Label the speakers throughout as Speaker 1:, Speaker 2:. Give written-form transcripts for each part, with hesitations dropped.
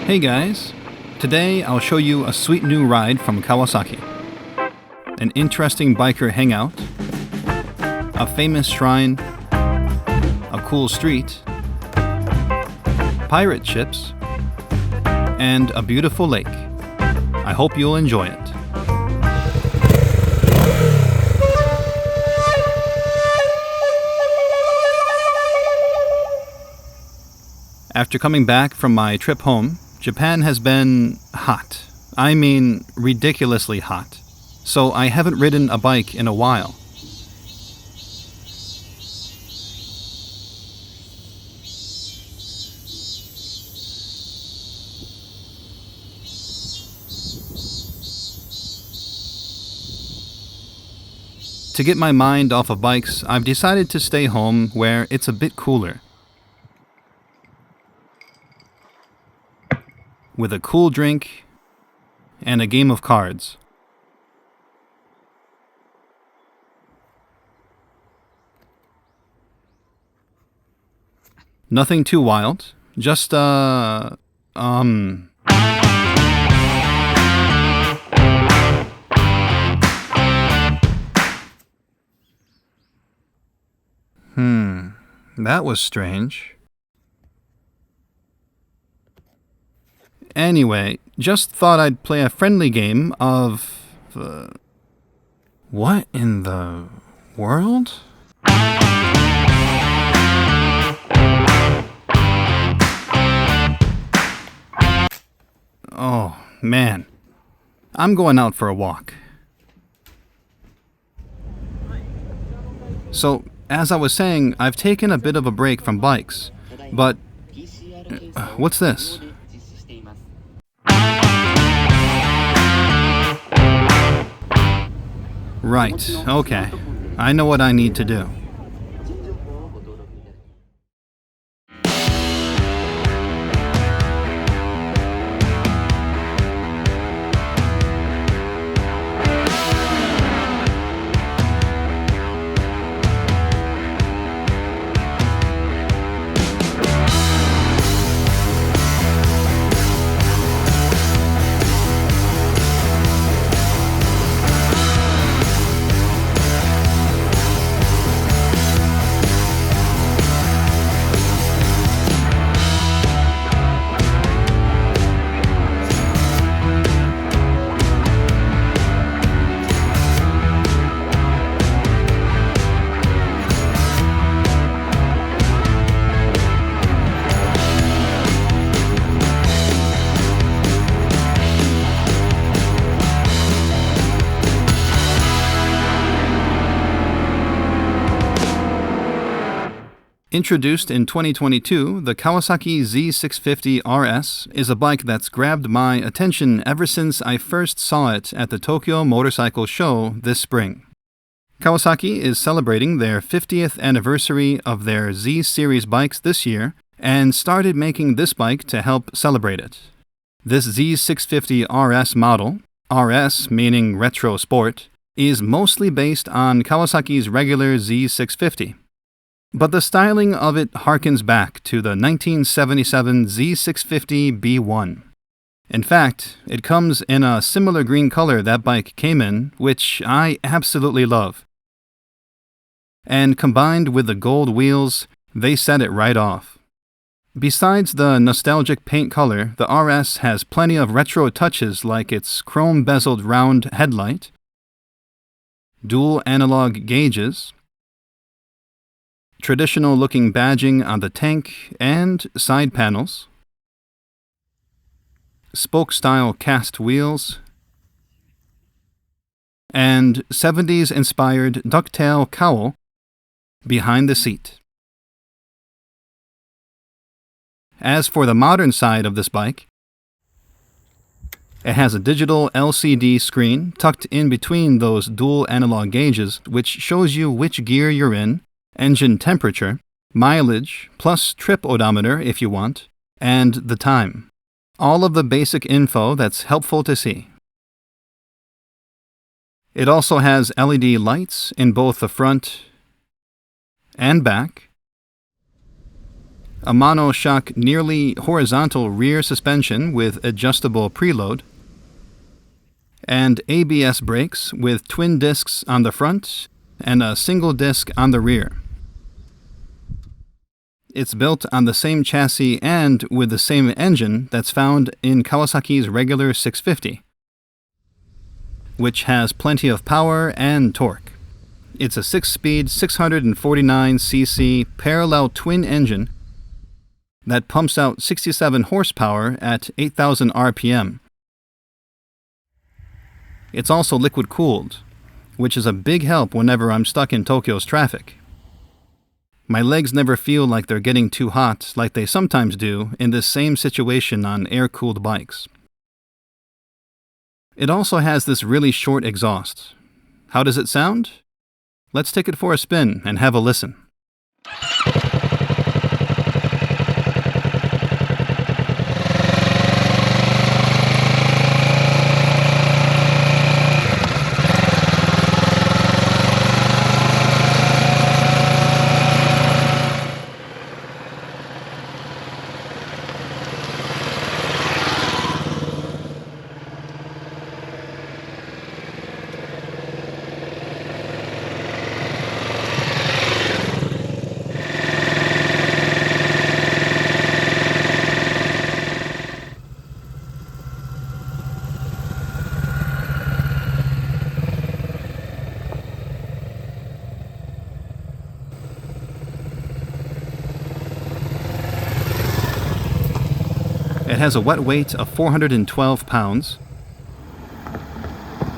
Speaker 1: Hey guys, today I'll show you a sweet new ride from Kawasaki. An interesting biker hangout, a famous shrine, a cool street, pirate ships, and a beautiful lake. I hope you'll enjoy it. After coming back from my trip home, Japan has been hot. I mean, ridiculously hot. So I haven't ridden a bike in a while. To get my mind off of bikes, I've decided to stay home where it's a bit cooler. With a cool drink and a game of cards. Nothing too wild, just that was strange. Anyway, just thought I'd play a friendly game of... what in the world? Oh, man. I'm going out for a walk. So, as I was saying, I've taken a bit of a break from bikes. But... what's this? Right, okay. I know what I need to do. Introduced in 2022, the Kawasaki Z650 RS is a bike that's grabbed my attention ever since I first saw it at the Tokyo Motorcycle Show this spring. Kawasaki is celebrating their 50th anniversary of their Z series bikes this year and started making this bike to help celebrate it. This Z650 RS model, RS meaning retro sport, is mostly based on Kawasaki's regular Z650. But the styling of it harkens back to the 1977 Z650 B1. In fact, it comes in a similar green color that bike came in, which I absolutely love. And combined with the gold wheels, they set it right off. Besides the nostalgic paint color, the RS has plenty of retro touches like its chrome-bezeled round headlight, dual analog gauges, traditional-looking badging on the tank and side panels, spoke-style cast wheels, and 70s-inspired ducktail cowl behind the seat. As for the modern side of this bike, it has a digital LCD screen tucked in between those dual analog gauges, which shows you which gear you're in, engine temperature, mileage, plus trip odometer if you want, and the time. All of the basic info that's helpful to see. It also has LED lights in both the front and back, a monoshock nearly horizontal rear suspension with adjustable preload, and ABS brakes with twin discs on the front and a single disc on the rear. It's built on the same chassis and with the same engine that's found in Kawasaki's regular 650, which has plenty of power and torque. It's a 6-speed 649cc parallel twin engine that pumps out 67 horsepower at 8,000 RPM. It's also liquid-cooled, which is a big help whenever I'm stuck in Tokyo's traffic. My legs never feel like they're getting too hot like they sometimes do in this same situation on air-cooled bikes. It also has this really short exhaust. How does it sound? Let's take it for a spin and have a listen. It has a wet weight of 412 pounds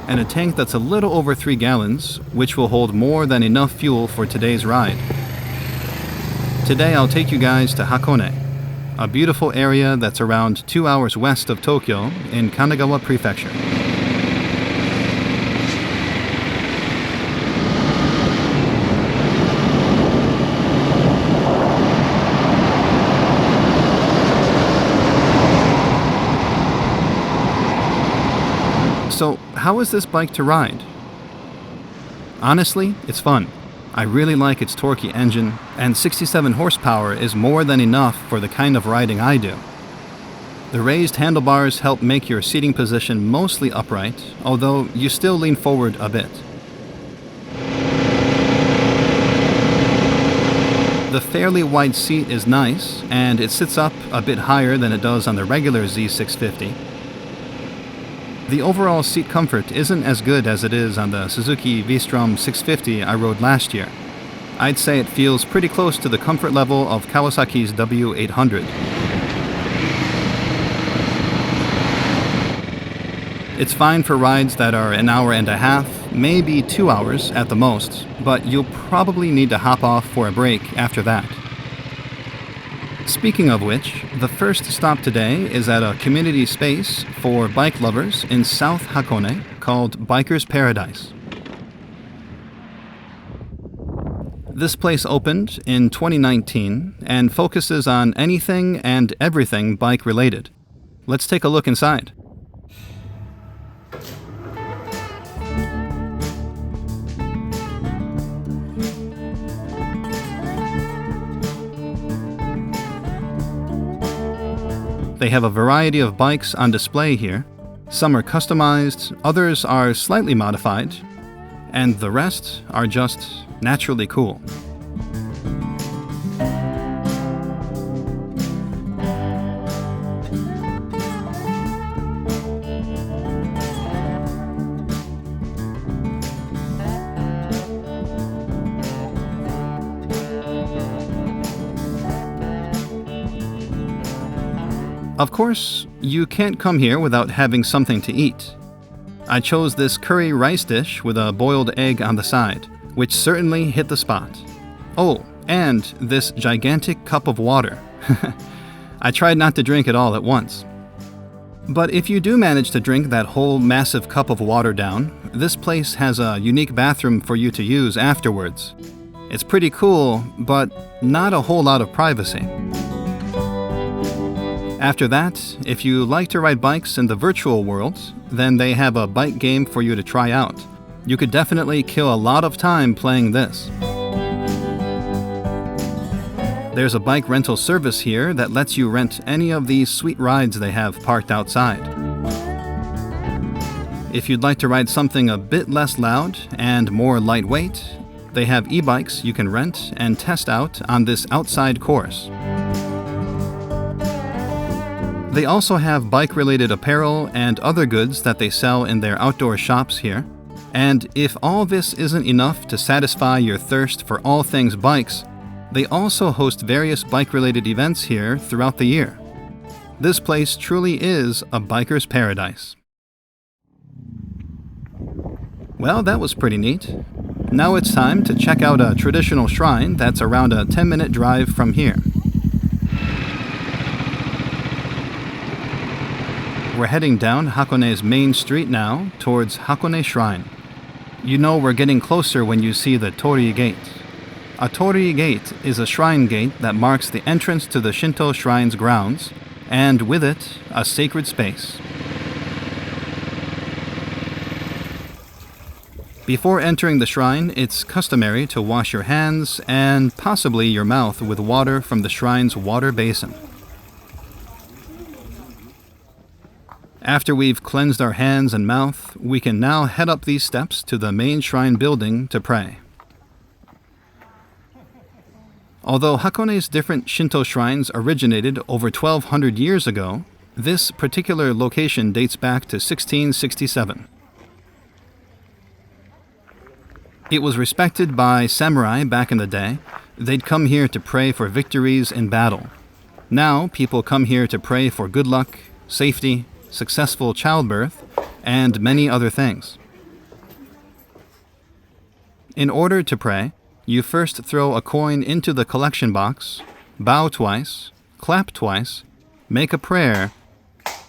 Speaker 1: and a tank that's a little over 3 gallons, which will hold more than enough fuel for today's ride. Today I'll take you guys to Hakone, a beautiful area that's around 2 hours west of Tokyo in Kanagawa Prefecture. So, how is this bike to ride? Honestly, it's fun. I really like its torquey engine, and 67 horsepower is more than enough for the kind of riding I do. The raised handlebars help make your seating position mostly upright, although you still lean forward a bit. The fairly wide seat is nice, and it sits up a bit higher than it does on the regular Z650. The overall seat comfort isn't as good as it is on the Suzuki V-Strom 650 I rode last year. I'd say it feels pretty close to the comfort level of Kawasaki's W800. It's fine for rides that are an hour and a half, maybe 2 hours at the most, but you'll probably need to hop off for a break after that. Speaking of which, the first stop today is at a community space for bike lovers in South Hakone called Biker's Paradise. This place opened in 2019 and focuses on anything and everything bike related. Let's take a look inside. They have a variety of bikes on display here. Some are customized, others are slightly modified, and the rest are just naturally cool. Of course, you can't come here without having something to eat. I chose this curry rice dish with a boiled egg on the side, which certainly hit the spot. Oh, and this gigantic cup of water. I tried not to drink it all at once. But if you do manage to drink that whole massive cup of water down, this place has a unique bathroom for you to use afterwards. It's pretty cool, but not a whole lot of privacy. After that, if you like to ride bikes in the virtual world, then they have a bike game for you to try out. You could definitely kill a lot of time playing this. There's a bike rental service here that lets you rent any of these sweet rides they have parked outside. If you'd like to ride something a bit less loud and more lightweight, they have e-bikes you can rent and test out on this outside course. They also have bike-related apparel and other goods that they sell in their outdoor shops here. And if all this isn't enough to satisfy your thirst for all things bikes, they also host various bike-related events here throughout the year. This place truly is a biker's paradise. Well, that was pretty neat. Now it's time to check out a traditional shrine that's around a 10-minute drive from here. We're heading down Hakone's main street now towards Hakone Shrine. You know we're getting closer when you see the Torii Gate. A Torii Gate is a shrine gate that marks the entrance to the Shinto shrine's grounds, and with it, a sacred space. Before entering the shrine, it's customary to wash your hands and possibly your mouth with water from the shrine's water basin. After we've cleansed our hands and mouth, we can now head up these steps to the main shrine building to pray. Although Hakone's different Shinto shrines originated over 1,200 years ago, this particular location dates back to 1667. It was respected by samurai back in the day. They'd come here to pray for victories in battle. Now, people come here to pray for good luck, safety, successful childbirth, and many other things. In order to pray, you first throw a coin into the collection box, bow twice, clap twice, make a prayer,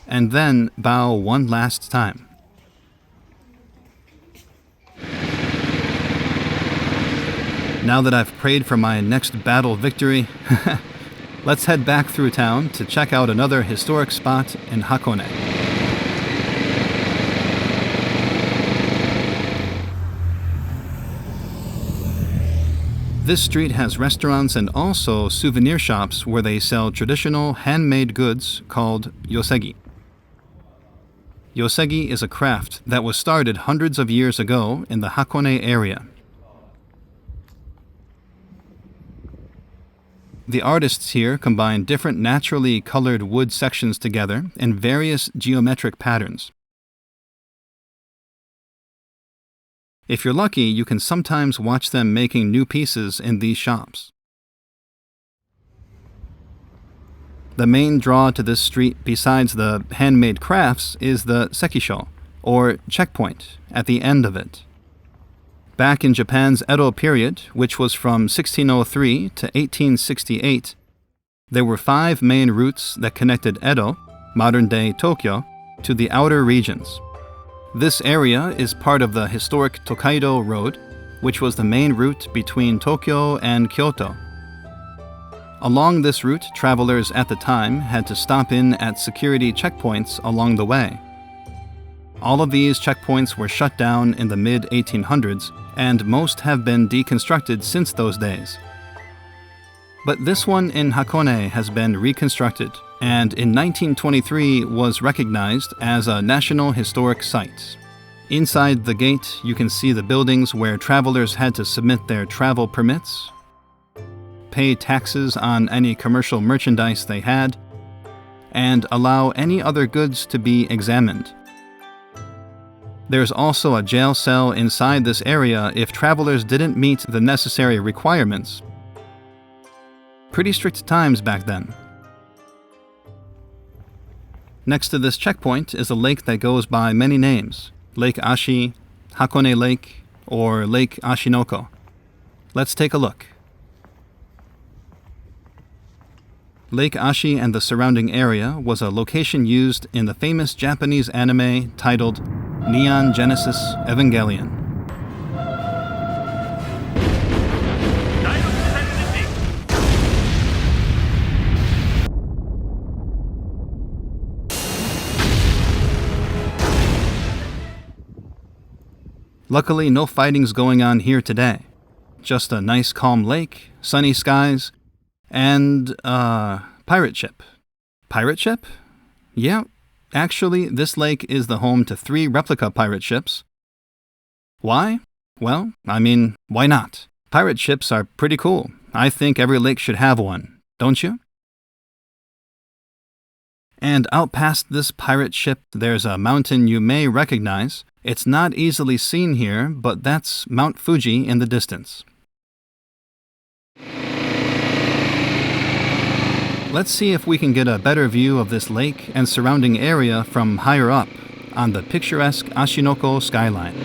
Speaker 1: and then bow one last time. Now that I've prayed for my next battle victory, let's head back through town to check out another historic spot in Hakone. This street has restaurants and also souvenir shops where they sell traditional handmade goods called Yosegi. Yosegi is a craft that was started hundreds of years ago in the Hakone area. The artists here combine different naturally colored wood sections together in various geometric patterns. If you're lucky, you can sometimes watch them making new pieces in these shops. The main draw to this street, besides the handmade crafts, is the Sekisho, or checkpoint, at the end of it. Back in Japan's Edo period, which was from 1603 to 1868, there were 5 main routes that connected Edo, modern-day Tokyo, to the outer regions. This area is part of the historic Tokaido Road, which was the main route between Tokyo and Kyoto. Along this route, travelers at the time had to stop in at security checkpoints along the way. All of these checkpoints were shut down in the mid-1800s, and most have been deconstructed since those days. But this one in Hakone has been reconstructed, and in 1923 was recognized as a National Historic Site. Inside the gate, you can see the buildings where travelers had to submit their travel permits, pay taxes on any commercial merchandise they had, and allow any other goods to be examined. There's also a jail cell inside this area if travelers didn't meet the necessary requirements. Pretty strict times back then. Next to this checkpoint is a lake that goes by many names: Lake Ashi, Hakone Lake, or Lake Ashinoko. Let's take a look. Lake Ashi and the surrounding area was a location used in the famous Japanese anime titled Neon Genesis Evangelion. Luckily, no fighting's going on here today. Just a nice calm lake, sunny skies, And, pirate ship. Pirate ship? Yeah, actually, this lake is the home to 3 replica pirate ships. Why? Well, why not? Pirate ships are pretty cool. I think every lake should have one, don't you? And out past this pirate ship, there's a mountain you may recognize. It's not easily seen here, but that's Mount Fuji in the distance. Let's see if we can get a better view of this lake and surrounding area from higher up on the picturesque Ashinoko Skyline.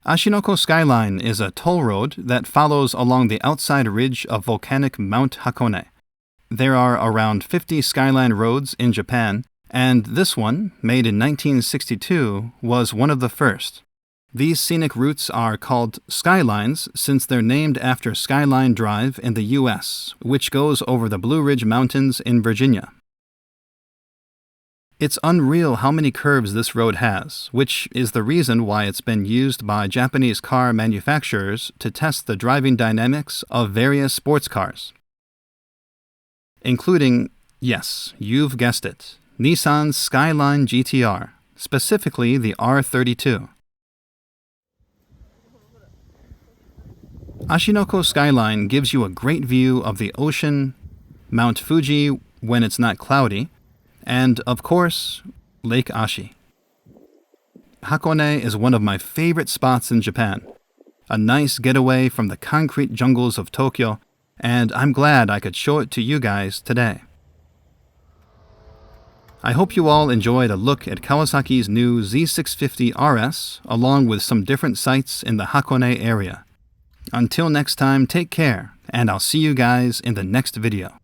Speaker 1: Ashinoko Skyline is a toll road that follows along the outside ridge of volcanic Mount Hakone. There are around 50 skyline roads in Japan, and this one, made in 1962, was one of the first. These scenic routes are called skylines since they're named after Skyline Drive in the U.S., which goes over the Blue Ridge Mountains in Virginia. It's unreal how many curves this road has, which is the reason why it's been used by Japanese car manufacturers to test the driving dynamics of various sports cars, including, yes, you've guessed it, Nissan's Skyline GTR, specifically the R32. Ashinoko Skyline gives you a great view of the ocean, Mount Fuji when it's not cloudy, and, of course, Lake Ashi. Hakone is one of my favorite spots in Japan. A nice getaway from the concrete jungles of Tokyo, and I'm glad I could show it to you guys today. I hope you all enjoyed a look at Kawasaki's new Z650 RS, along with some different sights in the Hakone area. Until next time, take care, and I'll see you guys in the next video.